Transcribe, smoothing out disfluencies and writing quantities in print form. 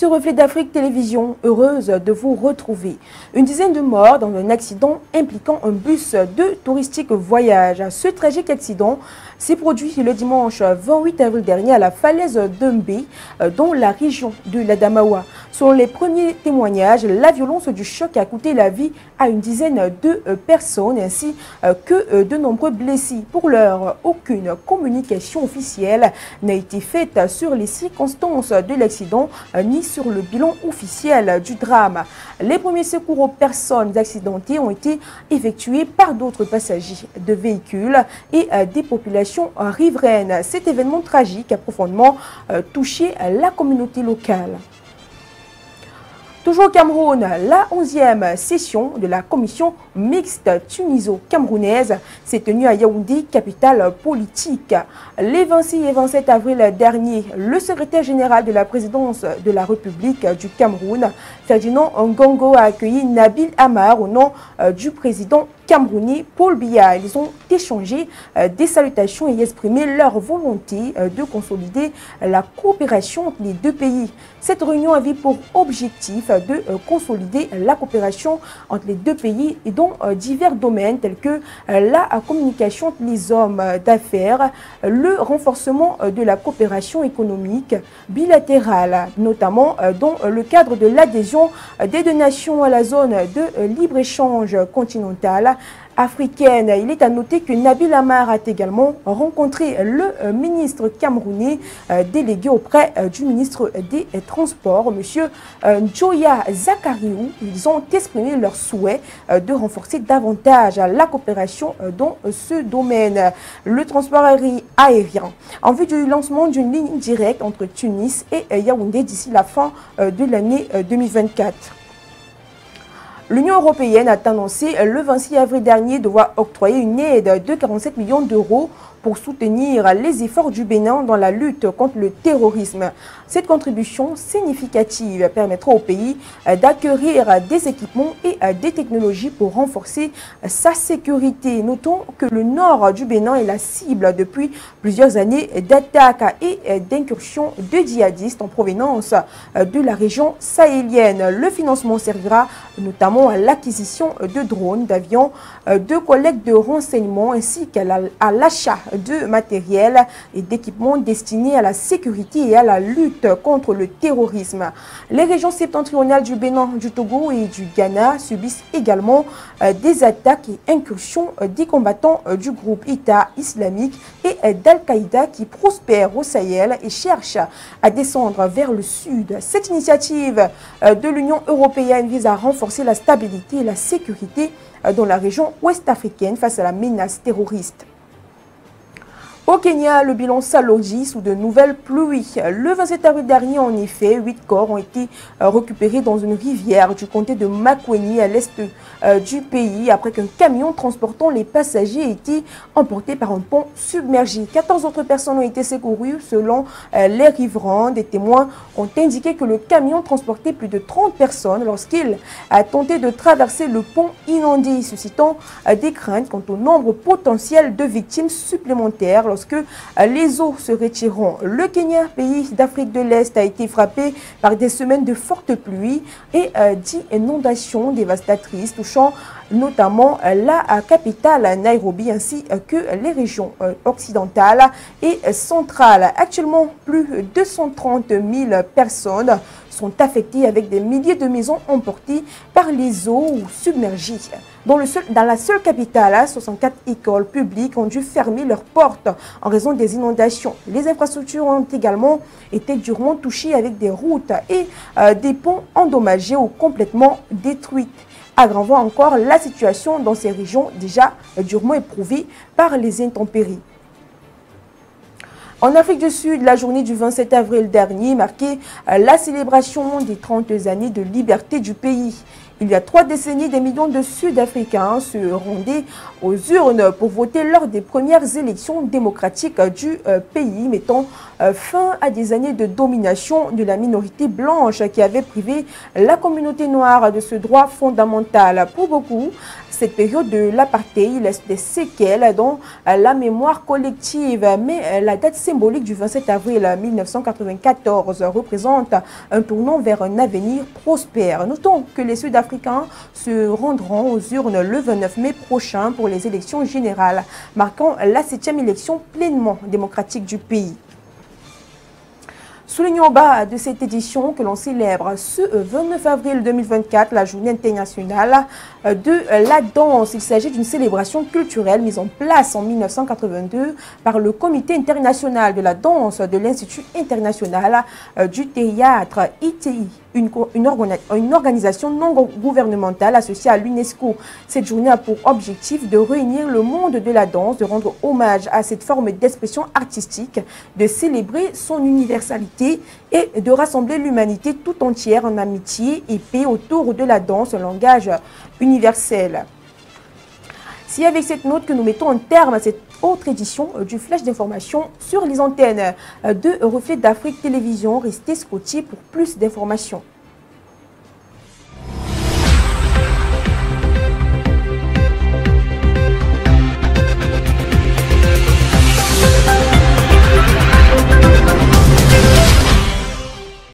sur Reflet d'Afrique Télévision, heureuse de vous retrouver. Une dizaine de morts dans un accident impliquant un bus de touristique voyage. Ce tragique accident s'est produit le dimanche 28 avril dernier à la falaise de Mbé, dans la région de l'Adamawa. Selon les premiers témoignages, la violence du choc a coûté la vie à une dizaine de personnes ainsi que de nombreux blessés. Pour l'heure, aucune communication officielle n'a été faite sur les circonstances de l'accident ni sur le bilan officiel du drame. Les premiers secours aux personnes accidentées ont été effectués par d'autres passagers de véhicules et des populations riveraines. Cet événement tragique a profondément touché la communauté locale. Toujours au Cameroun, la 11e session de la commission mixte tuniso-camerounaise s'est tenue à Yaoundé, capitale politique. Les 26 et 27 avril dernier, le secrétaire général de la présidence de la République du Cameroun, Ferdinand Ngongo, a accueilli Nabil Amar au nom du président camerounais Paul Biya. Ils ont échangé des salutations et exprimé leur volonté de consolider la coopération entre les deux pays. Cette réunion avait pour objectif de consolider la coopération entre les deux pays et dans divers domaines tels que la communication entre les hommes d'affaires, le renforcement de la coopération économique bilatérale, notamment dans le cadre de l'adhésion des deux nations à la zone de libre-échange continentale africaine. Il est à noter que Nabil Amar a également rencontré le ministre camerounais délégué auprès du ministre des Transports, M. Njoya Zakariou. Ils ont exprimé leur souhait de renforcer davantage la coopération dans ce domaine, le transport aérien, en vue du lancement d'une ligne directe entre Tunis et Yaoundé d'ici la fin de l'année 2024. L'Union européenne a annoncé le 26 avril dernier devoir octroyer une aide de 47 millions d'euros pour soutenir les efforts du Bénin dans la lutte contre le terrorisme. Cette contribution significative permettra au pays d'acquérir des équipements et des technologies pour renforcer sa sécurité. Notons que le nord du Bénin est la cible depuis plusieurs années d'attaques et d'incursions de djihadistes en provenance de la région sahélienne. Le financement servira notamment à l'acquisition de drones, d'avions, de collecte de renseignements ainsi qu'à l'achat de matériel et d'équipements destinés à la sécurité et à la lutte contre le terrorisme. Les régions septentrionales du Bénin, du Togo et du Ghana subissent également des attaques et incursions des combattants du groupe État islamique et d'Al-Qaïda qui prospèrent au Sahel et cherchent à descendre vers le sud. Cette initiative de l'Union européenne vise à renforcer la stabilité et la sécurité dans la région ouest-africaine face à la menace terroriste. Au Kenya, le bilan s'alourdit sous de nouvelles pluies. Le 27 avril dernier, en effet, 8 corps ont été récupérés dans une rivière du comté de Makueni à l'est du pays après qu'un camion transportant les passagers ait été emporté par un pont submergé. 14 autres personnes ont été secourues selon les riverains. Des témoins ont indiqué que le camion transportait plus de 30 personnes lorsqu'il a tenté de traverser le pont inondé, suscitant des craintes quant au nombre potentiel de victimes supplémentaires lorsque les eaux se retireront. Le Kenya, pays d'Afrique de l'Est, a été frappé par des semaines de fortes pluies et d'inondations dévastatrices touchant notamment la capitale Nairobi ainsi que les régions occidentales et centrales. Actuellement, plus de 230 000 personnes sont affectées avec des milliers de maisons emportées par les eaux ou submergées. Dans la seule capitale, 64 écoles publiques ont dû fermer leurs portes en raison des inondations. Les infrastructures ont également été durement touchées avec des routes et des ponts endommagés ou complètement détruits, aggravant encore la situation dans ces régions déjà durement éprouvées par les intempéries. En Afrique du Sud, la journée du 27 avril dernier marquait la célébration des 30 années de liberté du pays. Il y a 3 décennies, des millions de Sud-Africains se rendaient aux urnes pour voter lors des premières élections démocratiques du pays, mettant fin à des années de domination de la minorité blanche qui avait privé la communauté noire de ce droit fondamental. Pour beaucoup, cette période de l'apartheid laisse des séquelles dans la mémoire collective, mais la date symbolique du 27 avril 1994 représente un tournant vers un avenir prospère. Notons que les Sud-Africains se rendront aux urnes le 29 mai prochain pour les élections générales, marquant la 7e élection pleinement démocratique du pays. Soulignons au bas de cette édition que l'on célèbre ce 29 avril 2024 la journée internationale de la danse. Il s'agit d'une célébration culturelle mise en place en 1982 par le Comité international de la danse de l'Institut international du théâtre, ITI. Une organisation non gouvernementale associée à l'UNESCO. Cette journée a pour objectif de réunir le monde de la danse, de rendre hommage à cette forme d'expression artistique, de célébrer son universalité et de rassembler l'humanité tout entière en amitié et paix autour de la danse, un langage universel. C'est avec cette note que nous mettons un terme à cette autre édition du Flash d'information sur les antennes de Reflet d'Afrique Télévision. Restez scotchés pour plus d'informations.